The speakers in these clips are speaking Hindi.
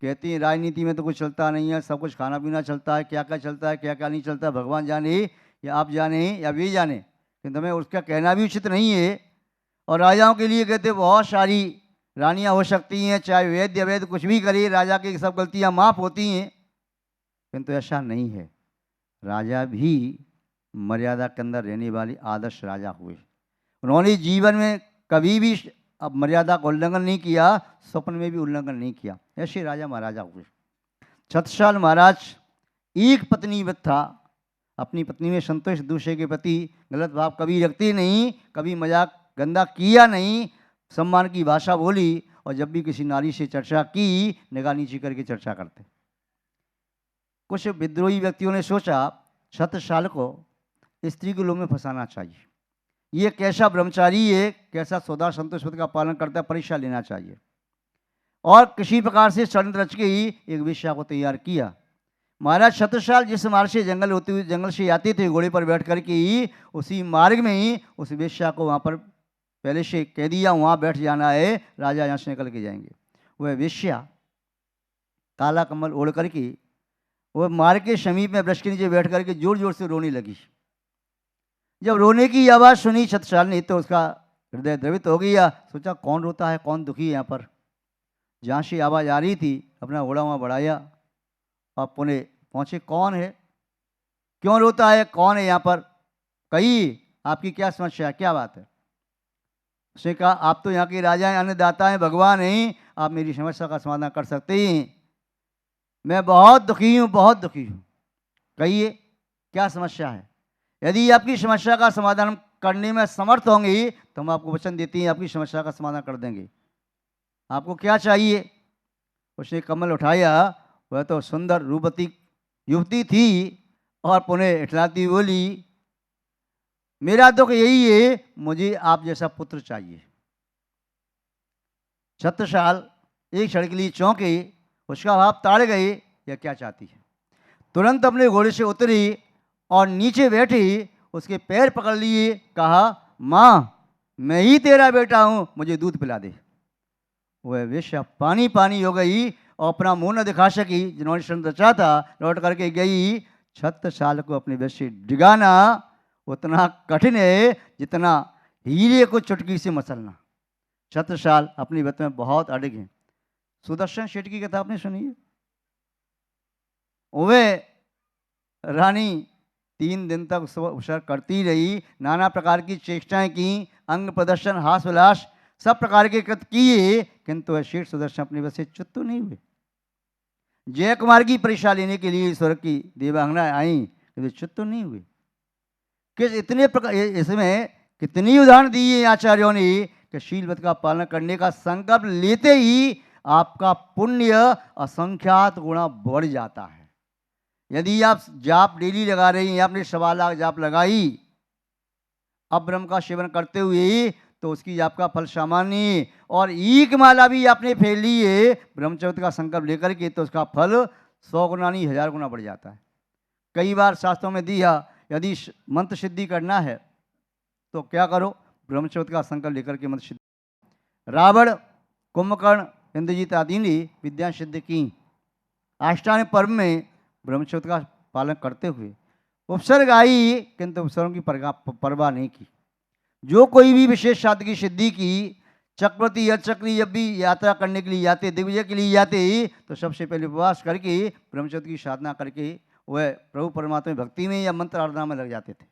कहती हैं राजनीति में तो कुछ चलता नहीं है, सब कुछ खाना पीना चलता है, क्या क्या चलता है क्या क्या नहीं चलता भगवान जाने या आप जाने या वे जाने, किंतु हमें उसका कहना भी उचित नहीं है। और राजाओं के लिए कहते बहुत सारी रानियां हो सकती हैं, चाहे वैद्य अवैध कुछ भी करे, राजा की सब गलतियां माफ़ होती हैं, किंतु ऐसा नहीं है। राजा भी मर्यादा के अंदर रहने वाली आदर्श राजा हुए। उन्होंने जीवन में कभी भी अब मर्यादा का उल्लंघन नहीं किया, स्वप्न में भी उल्लंघन नहीं किया। ऐसे राजा महाराजा हुए। छत्रसाल महाराज एक पत्नी व्रत था, अपनी पत्नी में संतोष, दूसरे के प्रति गलत भाव कभी रखते नहीं, कभी मजाक गंदा किया नहीं, सम्मान की भाषा बोली, और जब भी किसी नारी से चर्चा की निगाह नीची करके चर्चा करते। कुछ विद्रोही व्यक्तियों ने सोचा छत्रसाल को स्त्री के लोभ में फंसाना चाहिए, ये कैसा ब्रह्मचारी है, कैसा सौदा संतोष का पालन करता है, परीक्षा लेना चाहिए। और किसी प्रकार से षड्यंत्र रच के ही एक वेश्या को तैयार किया। महाराज छत्रसाल जिस मार्ग से जंगल होते हुए जंगल से आते थे घोड़े पर बैठ करके ही, उसी मार्ग में ही उस वेश्या को वहाँ पर पहले से कह दिया वहाँ बैठ जाना है, राजा यहाँ से निकल के जाएंगे। वह वेश्या काला कम्बल ओढ़ करके वह मार्ग के समीप में वृक्ष के नीचे बैठ करके जोर जोर से रोने लगी। जब रोने की आवाज़ सुनी छत्रसाल ने तो उसका हृदय द्रवित हो गया। सोचा कौन रोता है, कौन दुखी है यहाँ पर। जहाँ से आवाज़ आ रही थी अपना घोड़ा वहाँ बढ़ाया और पुणे पहुँचे, कौन है, क्यों रोता है, कौन है यहाँ पर, कही आपकी क्या समस्या है, क्या बात है। उसने कहा आप तो यहाँ के राजा हैं, अन्नदाता हैं, भगवान हैं, आप मेरी समस्या का समाधान कर सकते हैं। मैं बहुत दुखी हूँ, बहुत दुखी हूँ। कहिए क्या समस्या है। यदि आपकी समस्या का समाधान करने में समर्थ होंगे तो हम आपको वचन देते हैं आपकी समस्या का समाधान कर देंगे। आपको क्या चाहिए। उसने कमल उठाया, वह तो सुंदर रूपवती युवती थी और पुनः इठलाती बोली मेरा दुख यही है, मुझे आप जैसा पुत्र चाहिए। छत्रसाल एक क्षण के लिए चौंके, उसका भाव ताड़ गए, यह क्या चाहती है। तुरंत अपने घोड़े से उतरी और नीचे बैठी उसके पैर पकड़ लिए, कहा माँ मैं ही तेरा बेटा हूँ, मुझे दूध पिला दे। वह वेश्या पानी पानी हो गई और अपना मुंह न दिखा सकी, जिन्होंने षड्यंत्र रचा था, लौट करके गई। छत्रसाल को अपने वश से डिगाना उतना कठिन है जितना हीरे को चुटकी से मसलना। छत्रसाल अपनी व्रत में बहुत अड़िग हैं। सुदर्शन सेठ की कथा आपने सुनी है। वह रानी 3 दिन तक उपसर्ग करती रही, नाना प्रकार की चेष्टाएं की, अंग प्रदर्शन, हास विलास सब प्रकार के कृत किए, किंतु वह शेष सुदर्शन अपने वश से च्युत तो नहीं हुए। जय कुमार की परीक्षा लेने के लिए ईश्वर की देवांगना आई, किंतु च्युत तो नहीं हुए। किस इतने प्रकार, इसमें कितनी उदाहरण दी है आचार्यों ने कि शीलवत का पालन करने का संकल्प लेते ही आपका पुण्य असंख्यात गुणा बढ़ जाता है। यदि आप जाप डेली लगा रही हैं, आपने 1.25 लाख जाप लगाई अब ब्रह्म का सेवन करते हुए, तो उसकी जाप का फल सामान्य, और एक माला भी आपने फेर ली है ब्रह्मचर्य का संकल्प लेकर के, तो उसका फल 100 गुना नहीं 1000 गुना बढ़ जाता है। कई बार शास्त्रों में दिया यदि मंत्र सिद्धि करना है तो क्या करो, ब्रह्मचर्य का संकल्प लेकर के मंत्र सिद्धि। रावण, कुंभकर्ण, इंद्रजीत आदि ने विद्या सिद्ध की। अष्टांग पर्व में ब्रह्मचर्य का पालन करते हुए उपसर्ग आई, किंतु उपसर्गों की परवाह नहीं की। जो कोई भी विशेष साधन की सिद्धि की, चक्रवर्ती या चक्री जब भी यात्रा करने के लिए जाते, दिग्विजय के लिए जाते, तो सबसे पहले उपवास करके ब्रह्मचर्य की साधना करके वह प्रभु परमात्मा भक्ति में या मंत्र आराधना में लग जाते थे।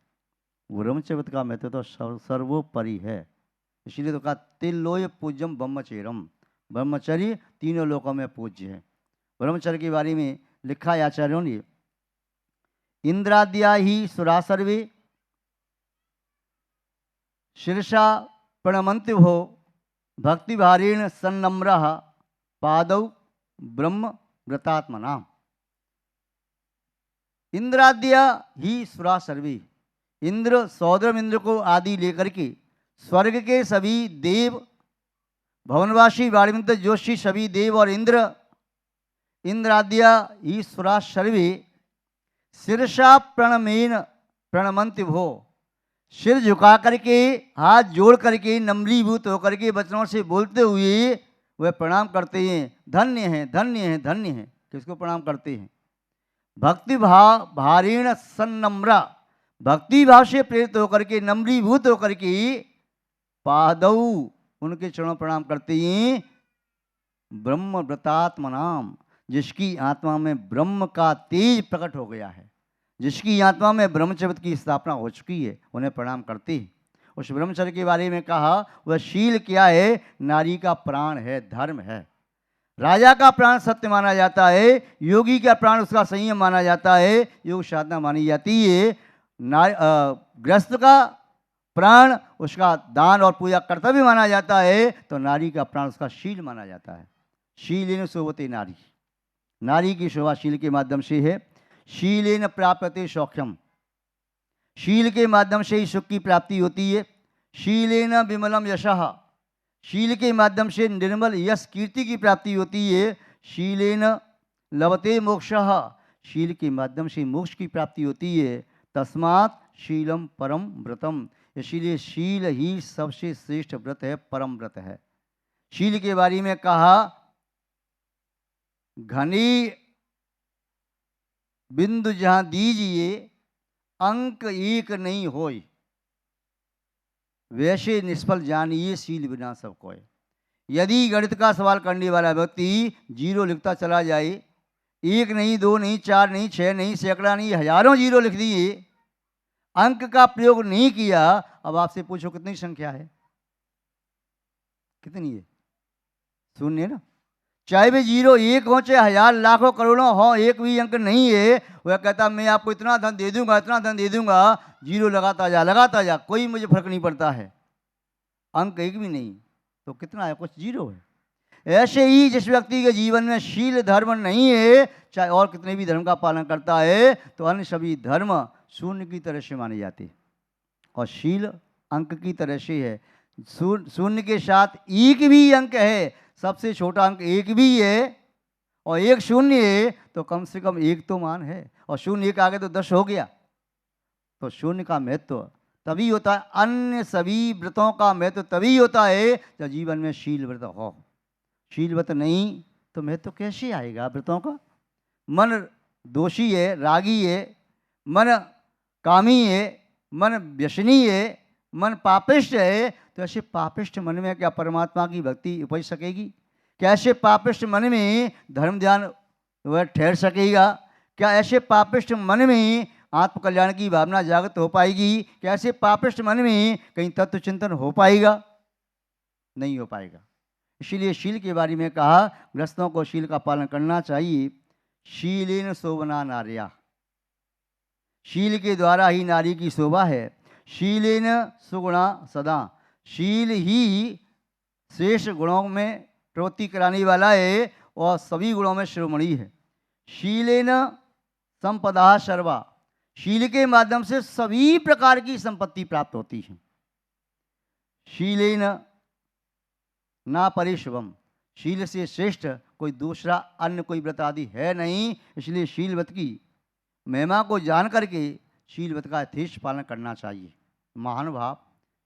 ब्रह्मचर्य का महत्व तो सर्वोपरि है। इसीलिए तो कहा तिलोय पूज्यम ब्रह्मचर्यम, ब्रह्मचर्य तीनों लोकों में पूज्य है। ब्रह्मचर्य के बारे में लिखा है आचार्यों ने, इंद्राद्या ही सुरा सर्वे शीर्षा प्रणमन्ति भो भक्ति भारेण सन्नम्रः पादौ ब्रह्म व्रतात्मना। इंद्राद्या ही सुरा सर्वे, इंद्र सौद्रम इंद्र को आदि लेकर के स्वर्ग के सभी देव, भवनवासी वाणिमंत्र जोशी सभी देव और इंद्र, इंद्राद्या ईश्वरा सर्वे शीर्षा प्रणमेन प्रणमन्ति भो, सिर झुका करके हाथ जोड़ करके नम्रीभूत होकर के वचनों से बोलते हुए वह प्रणाम करते हैं, धन्य है धन्य है धन्य है। किसको प्रणाम करते हैं? भक्ति भाव भारीण सन्नम्रा, भक्ति भाव से प्रेरित होकर के, नम्रीभूत होकर के पादौ, उनके चरणों प्रणाम करते हैं। ब्रह्म व्रतात्मनाम, जिसकी आत्मा में ब्रह्म का तेज प्रकट हो गया है, जिसकी आत्मा में ब्रह्मचर्य की स्थापना हो चुकी है, उन्हें प्रणाम करते हैं। उस ब्रह्मचर्य के बारे में कहा, वह शील क्या है? नारी का प्राण है, धर्म है। राजा का प्राण सत्य माना जाता है, योगी का प्राण उसका संयम माना जाता है, योग साधना मानी जाती है। गृहस्थ का प्राण उसका दान और पूजा कर्तव्य माना जाता है, तो नारी का प्राण उसका शील माना जाता है। शीलेन शोभते नारी, नारी की शोभा शील के माध्यम से है। शीलेन प्राप्यते सौख्यम, शील के माध्यम से ही सुख की प्राप्ति होती है। शीलेन विमलम यशः, शील के माध्यम से निर्मल यश कीर्ति की प्राप्ति होती है। शीलेन लभते मोक्षः, शील के माध्यम से मोक्ष की प्राप्ति होती है। तस्मात् शीलम परम व्रतम, इसीलिए शील ही सबसे श्रेष्ठ व्रत है, परम व्रत है। शील के बारे में कहा, घनी बिंदु जहां दीजिए अंक एक नहीं होय, वैसे निष्फल जानिए शील बिना सब कोय। यदि गणित का सवाल करने वाला व्यक्ति 0 लिखता चला जाए, 1 नहीं 2 नहीं 4 नहीं 6 नहीं सैकड़ा नहीं हजारों 0 लिख दिए, अंक का प्रयोग नहीं किया, अब आपसे पूछो कितनी संख्या है? कितनी है? शून्य ना। चाहे वे 0 1 हो, चाहे हजार लाखों करोड़ों हो, एक भी अंक नहीं है। वह कहता मैं आपको इतना धन दे दूंगा, इतना धन दे दूंगा, 0 लगाता जा, कोई मुझे फर्क नहीं पड़ता है, अंक एक भी नहीं, तो कितना है? कुछ 0 है। ऐसे ही जिस व्यक्ति के जीवन में शील धर्म नहीं है, चाहे और कितने भी धर्म का पालन करता है, तो अन्य सभी धर्म शून्य की तरह से माने जाते हैं, और शील अंक की तरह से है। शून्य के साथ एक भी अंक है, सबसे छोटा अंक 1 भी है, और 1 शून्य है, तो कम से कम 1 तो मान है, और 0 1 आगे तो 10 हो गया। तो शून्य का महत्व तभी होता है, अन्य सभी व्रतों का महत्व तभी होता है जब जीवन में शील व्रत हो। शील व्रत नहीं तो महत्व कैसे आएगा व्रतों का? मन दोषी है, रागी है, मन कामी है, मन व्यसनी है, मन पापिष्ट है, तो ऐसे पापिष्ट मन में क्या परमात्मा की भक्ति उपज सकेगी? क्या ऐसे पापिष्ट मन में धर्म ध्यान वह ठहर सकेगा? क्या ऐसे पापिष्ट मन में आत्मकल्याण की भावना जागृत हो पाएगी? क्या ऐसे पापिष्ट मन में कहीं तत्व चिंतन हो पाएगा? नहीं हो पाएगा। इसीलिए शील के बारे में कहा, गृहस्थों को शील का पालन करना चाहिए। शीलेन शोभना नार्या, शील के द्वारा ही नारी की शोभा है। शीलेन सुगुणा सदा, शील ही श्रेष्ठ गुणों में प्रवृत्ति कराने वाला है और सभी गुणों में शिरोमणि है। शीलेन संपदा सर्वा, शील के माध्यम से सभी प्रकार की संपत्ति प्राप्त होती है। शीलेन ना परिशुभम, शील से श्रेष्ठ कोई दूसरा अन्य कोई व्रत आदि है नहीं। इसलिए शील व्रत की महिमा को जान करके शील व्रत का यथेष्ट पालन करना चाहिए। महानुभाव,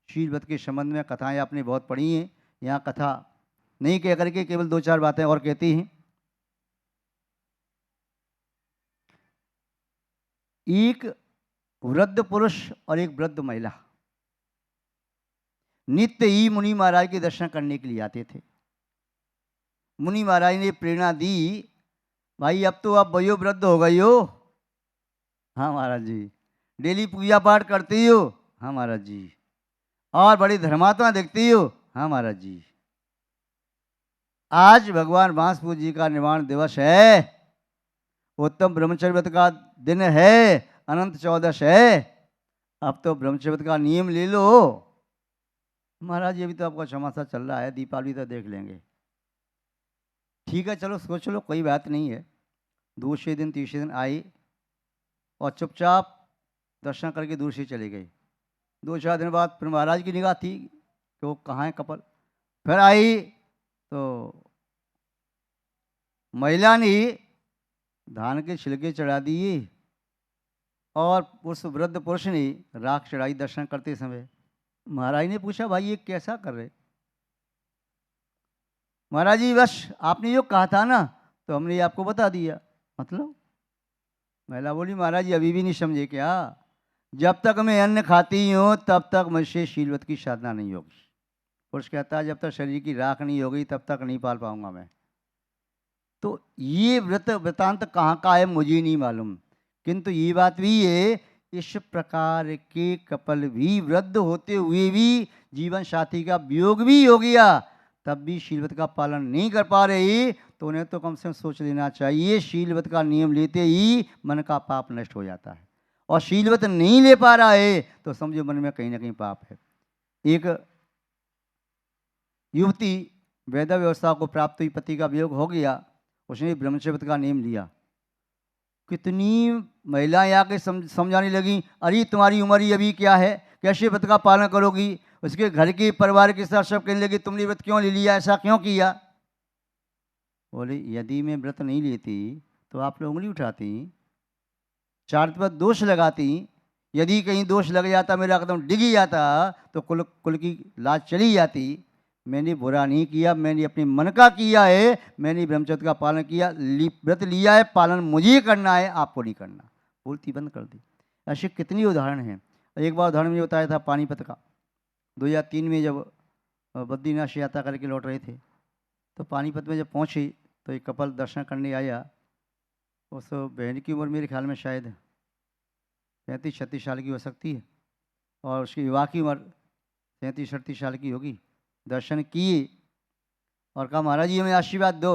शील व्रत के संबंध में कथाएं आपने बहुत पढ़ी हैं, यहाँ कथा नहीं कह करके केवल 2-4 बातें और कहती हैं। एक वृद्ध पुरुष और एक वृद्ध महिला नित्य ही मुनि महाराज के दर्शन करने के लिए आते थे। मुनि महाराज ने प्रेरणा दी, भाई अब तो आप वयोवृद्ध हो गई हो। हाँ महाराज जी। डेली पूजा पाठ करती हो? हाँ महाराज जी। और बड़ी धर्मात्मा दिखती हो? हाँ महाराज जी। आज भगवान बांसपुर जी का निर्वाण दिवस है, उत्तम ब्रह्मचर्य व्रत का दिन है, अनंत चौदश है, अब तो ब्रह्मचर्य व्रत का नियम ले लो। महाराज ये भी तो आपका चौमासा चल रहा है, दीपावली तो देख लेंगे। ठीक है चलो सोच लो, कोई बात नहीं है। दूसरे दिन तीसरे दिन आई और चुपचाप दर्शन करके दूर से चली गई। 2-4 दिन बाद फिर महाराज की निगाह थी कि वो कहाँ है कपल। फिर आई तो महिला ने धान के छिलके चढ़ा दिए और उस वृद्ध पुरुष ने राख चढ़ाई दर्शन करते समय। महाराज ने पूछा, भाई ये कैसा कर रहे? महाराज जी बस आपने जो कहा था ना तो हमने ये आपको बता दिया। मतलब महिला बोली महाराज जी अभी भी नहीं समझे क्या? जब तक मैं अन्न खाती हूँ तब तक मुझसे शीलवत की साधना नहीं होगी। पुरुष कहता है जब तक शरीर की राख नहीं होगी तब तक नहीं पाल पाऊंगा मैं। तो ये वृतांत कहाँ का है मुझे नहीं मालूम, किंतु ये बात भी है इस प्रकार के कपल भी वृद्ध होते हुए भी जीवन साथी का वियोग भी हो गया तब भी शीलवत का पालन नहीं कर पा रहे, तो उन्हें तो कम से कम सोच लेना चाहिए शीलवत का नियम लेते ही मन का पाप नष्ट हो जाता है। और शीलवत नहीं ले पा रहा है तो समझो मन में कहीं ना कहीं पाप है। एक युवती वैध व्यवस्था को प्राप्त हुई, पति का वियोग हो गया, उसने ब्रह्मचर्य का नियम लिया। कितनी महिलाएं आके समझाने लगी अरे तुम्हारी उम्र ही अभी क्या है, कैसे व्रत का पालन करोगी। उसके घर के परिवार के साथ सब कहने लगे तुमने व्रत क्यों ले लिया, ऐसा क्यों किया। बोले यदि मैं व्रत नहीं लेती तो आप लोग उंगली उठाती, चार पर दोष लगाती, यदि कहीं दोष लग जाता मेरा कदम डिग ही जाता तो कुल की लाज चली जाती। मैंने बुरा नहीं किया, मैंने अपने मन का किया है, मैंने ब्रह्मचर्य का पालन किया, व्रत लिया है, पालन मुझे करना है, आपको नहीं करना। बोलती बंद कर दी। ऐसे कितनी उदाहरण हैं। एक बार उदाहरण में बताया था पानीपत का, 2003 में जब बद्रीनाथ यात्रा करके लौट रहे थे तो पानीपत में जब पहुँचे तो एक कपल दर्शन करने आया। उस बहन की उम्र मेरे ख्याल में शायद 35-36 साल की हो सकती है और उसकी विवाह की उम्र 37-38 साल की होगी। दर्शन किए और कहा महाराज जी हमें आशीर्वाद दो।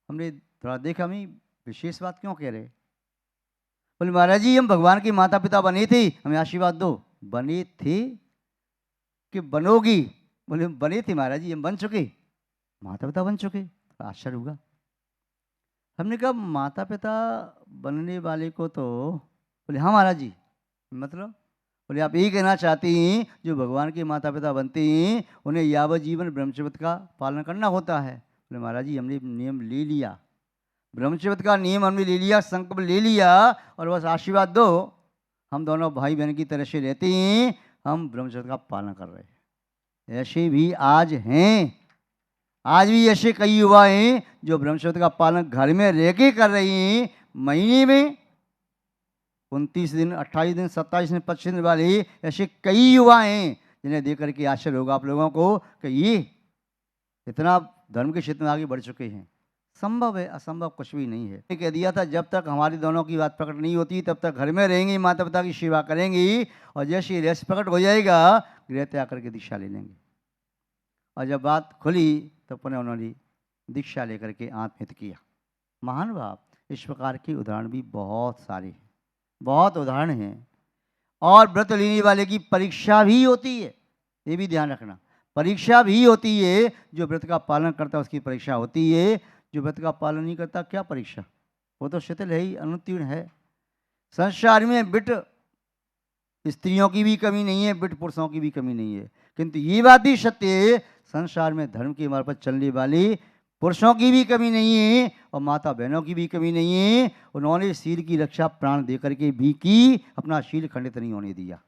हमने थोड़ा देखा हमें विशेष बात क्यों कह रहे। बोले महाराज जी हम भगवान के माता पिता बने थे, हमें आशीर्वाद दो। बने थे कि बनोगी? बोले बने थे महाराज जी, हम बन चुके, माता पिता बन चुके। आश्चर्य हुआ। हमने कहा माता पिता बनने वाले को तो, बोले हाँ महाराज जी। मतलब बोले आप यही कहना चाहती हैं जो भगवान के माता पिता बनते हैं उन्हें यावत जीवन ब्रह्मचर्य का पालन करना होता है। बोले महाराज जी हमने नियम ले लिया, ब्रह्मचर्य का नियम हमने ले लिया, संकल्प ले लिया और बस आशीर्वाद दो। हम दोनों भाई बहन की तरह से रहते हैं, हम ब्रह्मचर्य का पालन कर रहे हैं। ऐसे भी आज हैं, आज भी ऐसे कई युवा हैं जो ब्रह्मचर्य का पालन घर में रह के कर रही हैं। महीने में 29 दिन, 28 दिन, 27 दिन, 25 दिन वाले ऐसे कई युवा हैं जिन्हें देख करके आश्चर्य होगा आप लोगों को कि ये इतना धर्म के क्षेत्र में आगे बढ़ चुके हैं। संभव है, असंभव कुछ भी नहीं है। कह दिया था जब तक हमारी दोनों की बात प्रकट नहीं होती तब तक घर में रहेंगे, माता पिता की सेवा करेंगी और जैसे ही रस प्रकट हो जाएगा गृह त्याग करके दीक्षा ले लेंगे। और जब बात खुली तो पुनः उन्होंने दीक्षा लेकर के आत्महित किया। महान भाव इस प्रकार के उदाहरण भी बहुत सारे हैं, बहुत उदाहरण हैं। और व्रत लेने वाले की परीक्षा भी होती है, ये भी ध्यान रखना। परीक्षा भी होती है, जो व्रत का पालन करता है उसकी परीक्षा होती है, जो व्रत का पालन नहीं करता क्या परीक्षा, वो तो शिथिल है ही, अनुत्तीर्ण है। संसार में बिट स्त्रियों की भी कमी नहीं है, बिट पुरुषों की भी कमी नहीं है, किंतु ये बात भी सत्य है संसार में धर्म के मार्ग पर चलने वाले पुरुषों की भी कमी नहीं है और माता बहनों की भी कमी नहीं है। उन्होंने शील की रक्षा प्राण देकर के भी की, अपना शील खंडित नहीं होने दिया।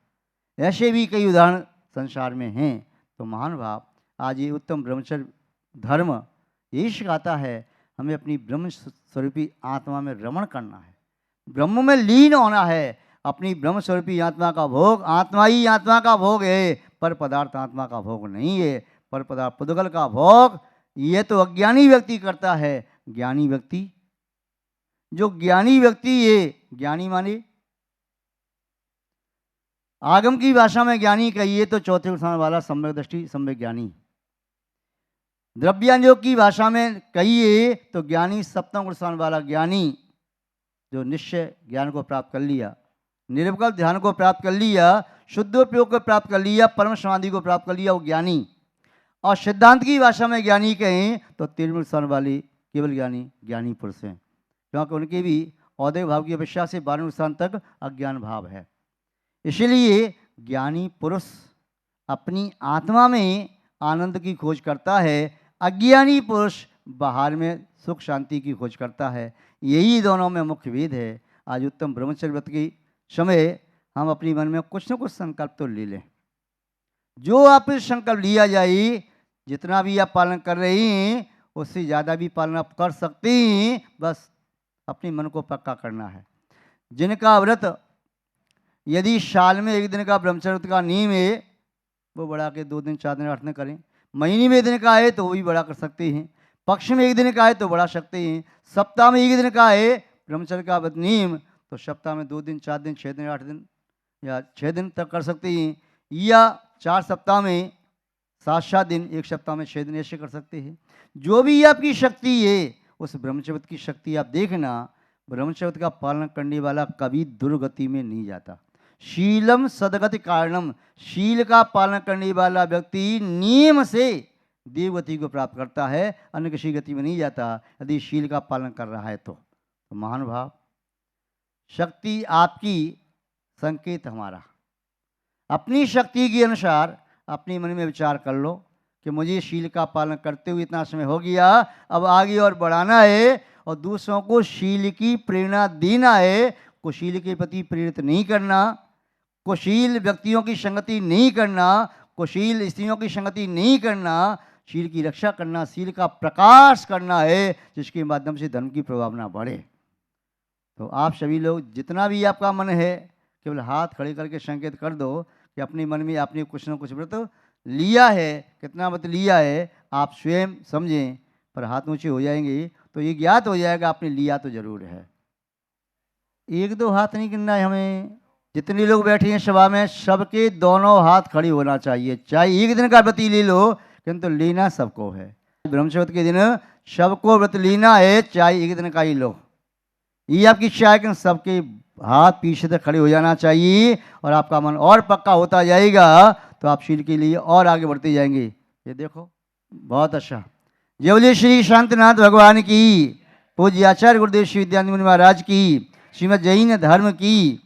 ऐसे भी कई उदाहरण संसार में हैं। तो महान भाव आज ये उत्तम ब्रह्मचर्य धर्म यही सिखाता है हमें अपनी ब्रह्म स्वरूपी आत्मा में रमण करना है, ब्रह्म में लीन होना है। अपनी ब्रह्म स्वरूपी आत्मा का भोग आत्मा ही आत्मा का भोग है, पर पदार्थ आत्मा का भोग नहीं है। पर पदार्थ पुद्गल का भोग ये तो अज्ञानी व्यक्ति करता है। ज्ञानी व्यक्ति, जो ज्ञानी व्यक्ति है, ज्ञानी माने आगम की भाषा में ज्ञानी कहिए तो चौथे स्थान वाला सम्यक दृष्टि सम्यक ज्ञानी। द्रव्यानुयोग की भाषा में कहिए तो ज्ञानी सप्तम स्थान वाला ज्ञानी, जो निश्चय ज्ञान को प्राप्त कर लिया, निर्विकल्प ध्यान को प्राप्त कर लिया, शुद्धोपयोग को प्राप्त कर लिया, परम समाधि को प्राप्त कर लिया, वो ज्ञानी। और सिद्धांत की भाषा में ज्ञानी कहें तो तिरमूल स्थान वाली केवल ज्ञानी ज्ञानी पुरुष हैं, क्योंकि उनके भी औदय भाव की अपेक्षा से 12वें स्थान तक अज्ञान भाव है। इसलिए ज्ञानी पुरुष अपनी आत्मा में आनंद की खोज करता है, अज्ञानी पुरुष बाहर में सुख शांति की खोज करता है। यही दोनों में मुख्य भेद है। आज उत्तम ब्रह्मचर्य व्रत के समय हम अपनी मन में कुछ न कुछ संकल्प तो ले लें। जो आप संकल्प लिया जाए, जितना भी आप पालन कर रही हैं उससे ज़्यादा भी पालन आप कर सकती हैं, बस अपने मन को पक्का करना है। जिनका व्रत यदि साल में 1 दिन का ब्रह्मचर्य का नियम है वो बढ़ा के 2 दिन 4 दिन 8 दिन करें, महीने में 1 दिन का है तो वो भी बढ़ा कर सकते हैं, पक्ष में 1 दिन का है तो बढ़ा सकते हैं, सप्ताह में 1 दिन का है ब्रह्मचर्य का व्रत नियम तो सप्ताह में 2 दिन 4 दिन 6 दिन 8 दिन या 6 दिन तक कर सकते हैं, या 4 सप्ताह में 7 दिन, 1 सप्ताह में 6 दिन ऐसे कर सकते हैं। जो भी आपकी शक्ति है उस ब्रह्मचर्य की शक्ति आप देखना, ब्रह्मचर्य का पालन करने वाला कभी दुर्गति में नहीं जाता। शीलम सदगति कारणम, शील का पालन करने वाला व्यक्ति नियम से देवगति को प्राप्त करता है, अन्य किसी गति में नहीं जाता यदि शील का पालन कर रहा है तो महानुभाव, शक्ति आपकी, संकेत हमारा। अपनी शक्ति के अनुसार अपने मन में विचार कर लो कि मुझे शील का पालन करते हुए इतना समय हो गया, अब आगे और बढ़ाना है और दूसरों को शील की प्रेरणा देना है, कुशील के प्रति प्रेरित नहीं करना, कुशील व्यक्तियों की संगति नहीं करना, कुशील स्त्रियों की संगति नहीं करना, शील की रक्षा करना, शील का प्रकाश करना है जिसके माध्यम से धर्म की प्रभावना बढ़े। तो आप सभी लोग जितना भी आपका मन है केवल हाथ खड़े करके संकेत कर दो कि अपने मन में आपने कुछ न कुछ व्रत लिया है, कितना व्रत लिया है आप स्वयं समझें, पर हाथ ऊंचे हो जाएंगे तो ये ज्ञात हो जाएगा आपने लिया तो जरूर है। 1-2 हाथ नहीं गिनना है हमें, जितने लोग बैठे हैं सभा में सबके दोनों हाथ खड़ी होना चाहिए, चाहे 1 दिन का व्रत ही ले लो किंतु लेना सबको है। ब्रह्मचर्य के दिन सबको व्रत लेना है, चाहे 1 दिन का ही लो, ये आपकी इच्छा है कि सबके हाथ पीछे तक खड़े हो जाना चाहिए और आपका मन और पक्का होता जाएगा तो आप शील के लिए और आगे बढ़ते जाएंगे। ये देखो बहुत अच्छा। जय बोले श्री शांतिनाथ भगवान की, पूज्य आचार्य गुरुदेव श्री विद्यानंद मुनि महाराज की, श्रीमद जैन धर्म की।